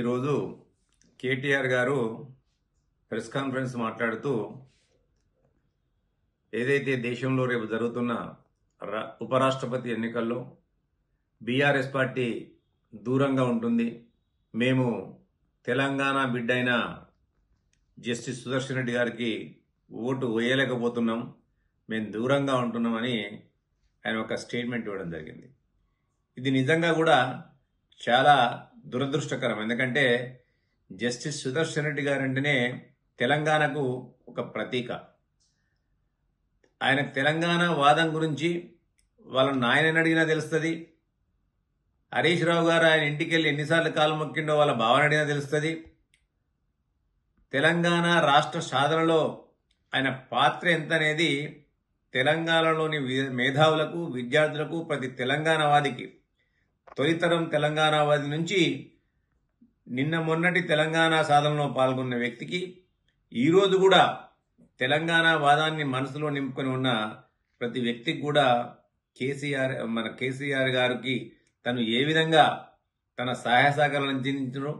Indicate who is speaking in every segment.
Speaker 1: ఈరోజు కేటీఆర్ గారు press conference మాట్లాడుతూ ఏదైతే దేశంలో రేపు జరుగుతున్న ఉపరాష్ట్రపతి ఎన్నికల్లో బీఆర్ఎస్ పార్టీ దూరంగా ఉంటుంది, మేము తెలంగాణ బిడ్డైన జస్టిస్ సుదర్శన్ రెడ్డి గారికి ఓటు వేయలేకపోతున్నాం, మేము దూరంగా ఉంటున్నామని ఆయన ఒక స్టేట్మెంట్ ఇవ్వడం జరిగింది. ఇది నిజంగా కూడా చాలా దురదృష్టకరం. ఎందుకంటే జస్టిస్ సుదర్శన్ రెడ్డి గారు అంటేనే తెలంగాణకు ఒక ప్రతీక. ఆయన తెలంగాణ వాదం గురించి వాళ్ళ నాయనని అడిగినా తెలుస్తుంది, హరీష్ రావు గారు ఆయన ఇంటికి వెళ్ళి ఎన్నిసార్లు కాలు మొక్కిండో వాళ్ళ భావన అడిగినా తెలుస్తుంది. తెలంగాణ రాష్ట్ర సాధనలో ఆయన పాత్ర ఎంత అనేది తెలంగాణలోని మేధావులకు, విద్యార్థులకు, ప్రతి తెలంగాణవాదికి, తొలితరం తెలంగాణవాది నుంచి నిన్న మొన్నటి తెలంగాణ సాధనలో పాల్గొన్న వ్యక్తికి, ఈరోజు కూడా తెలంగాణ వాదాన్ని మనసులో నింపుకొని ఉన్న ప్రతి వ్యక్తికి కూడా కేసీఆర్ గారికి తను ఏ విధంగా తన సహాయ సహకారాలను అందించడం,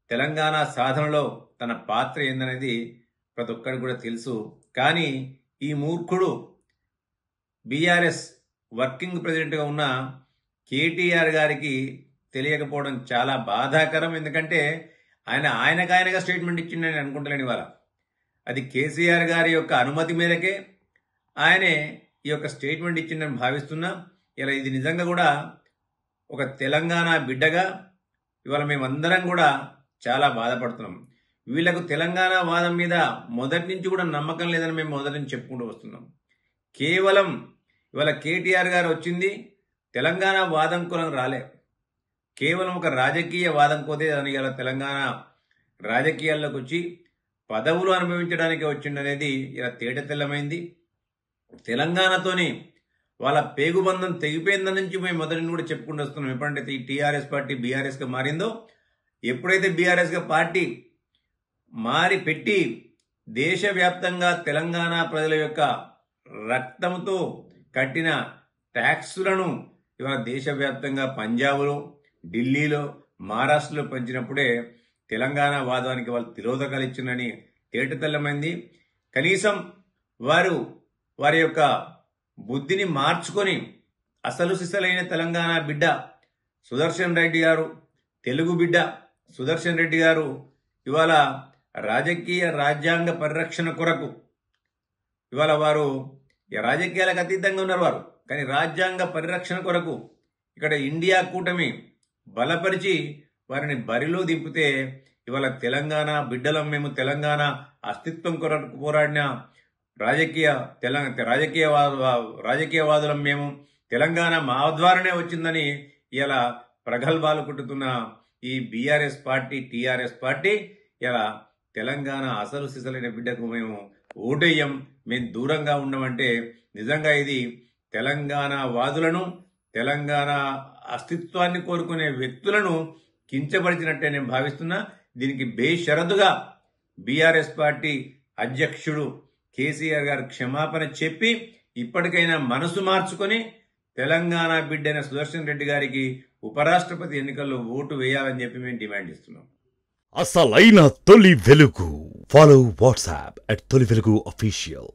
Speaker 1: తెలంగాణ సాధనలో తన పాత్ర ఏందనేది ప్రతి ఒక్కరికి కూడా తెలుసు. కానీ ఈ మూర్ఖుడు బీఆర్ఎస్ వర్కింగ్ ప్రెసిడెంట్గా ఉన్న కేటీఆర్ గారికి తెలియకపోవడం చాలా బాధాకరం. ఎందుకంటే ఆయనగా స్టేట్మెంట్ ఇచ్చిండని అనుకుంటలేని వాళ్ళ, అది కేసీఆర్ గారి యొక్క అనుమతి మేరకే ఆయనే ఈ యొక్క స్టేట్మెంట్ ఇచ్చిండని భావిస్తున్నా. ఇలా ఇది నిజంగా కూడా ఒక తెలంగాణ బిడ్డగా ఇవాళ మేమందరం కూడా చాలా బాధపడుతున్నాం. వీళ్లకు తెలంగాణ వాదం మీద మొదటి నుంచి కూడా నమ్మకం లేదని మేము మొదటి నుంచి చెప్పుకుంటూ వస్తున్నాం. కేవలం ఇవాళ కేటీఆర్ గారు వచ్చింది తెలంగాణ వాదం కోసం రాలే, కేవలం ఒక రాజకీయ వాదం కోతే అని ఇలా తెలంగాణ రాజకీయాల్లోకి వచ్చి పదవులు అనుభవించడానికి వచ్చిండనేది ఇలా తేటతెల్లమైంది. తెలంగాణతోని వాళ్ళ పేగుబంధం తెగిపోయిందని నుంచి మేము మొదటి కూడా చెప్పుకుంటూ వస్తున్నాం. ఎప్పుడంటే ఈ టీఆర్ఎస్ పార్టీ బీఆర్ఎస్గా మారిందో, ఎప్పుడైతే బీఆర్ఎస్గా పార్టీ మారి పెట్టి దేశవ్యాప్తంగా తెలంగాణ ప్రజల యొక్క రక్తంతో కట్టిన ట్యాక్సులను ఇవాళ దేశవ్యాప్తంగా పంజాబ్లో, ఢిల్లీలో, మహారాష్ట్రలో పెంచినప్పుడే తెలంగాణ వాదానికి వాళ్ళు తిరోధకాలు ఇచ్చిందని తేటతెల్లమైంది. కనీసం వారి యొక్క బుద్ధిని మార్చుకొని అసలు సిసలైన తెలంగాణ బిడ్డ సుదర్శన్ రెడ్డి గారు, తెలుగు బిడ్డ సుదర్శన్ రెడ్డి గారు ఇవాళ రాజ్యాంగ పరిరక్షణ కొరకు ఇవాళ వారు రాజకీయాలకు అతీతంగా ఉన్నారు వారు, కానీ రాజ్యాంగ పరిరక్షణ కొరకు ఇక్కడ ఇండియా కూటమి బలపరిచి వారిని బరిలో దింపితే ఇవాళ తెలంగాణ బిడ్డలం మేము, తెలంగాణ అస్తిత్వం కొరకు పోరాడిన రాజకీయవాదులం మేము, తెలంగాణ మా ద్వారానే వచ్చిందని ఇలా ప్రగల్భాలు కొట్టుతున్న ఈ బీఆర్ఎస్ పార్టీ, టీఆర్ఎస్ పార్టీ ఇలా తెలంగాణ అసలు సిసలైన బిడ్డకు మేము ఓటేయం, మేము దూరంగా ఉన్నామంటే నిజంగా ఇది తెలంగాణ వాదులను, తెలంగాణ అస్తిత్వాన్ని కోరుకునే వ్యక్తులను కించపరిచినట్టే నేను భావిస్తున్నా. దీనికి బేషరతుగా బీఆర్ఎస్ పార్టీ అధ్యక్షుడు కేసీఆర్ గారు క్షమాపణ చెప్పి ఇప్పటికైనా మనసు మార్చుకొని తెలంగాణ బిడ్డైన సుదర్శన్ రెడ్డి గారికి ఉపరాష్ట్రపతి ఎన్నికల్లో ఓటు వేయాలని చెప్పి మేము డిమాండ్ ఇస్తున్నాం.
Speaker 2: అసలైన తొలి వెలుగు. ఫాలో వాట్సాప్ @తొలి వెలుగు official.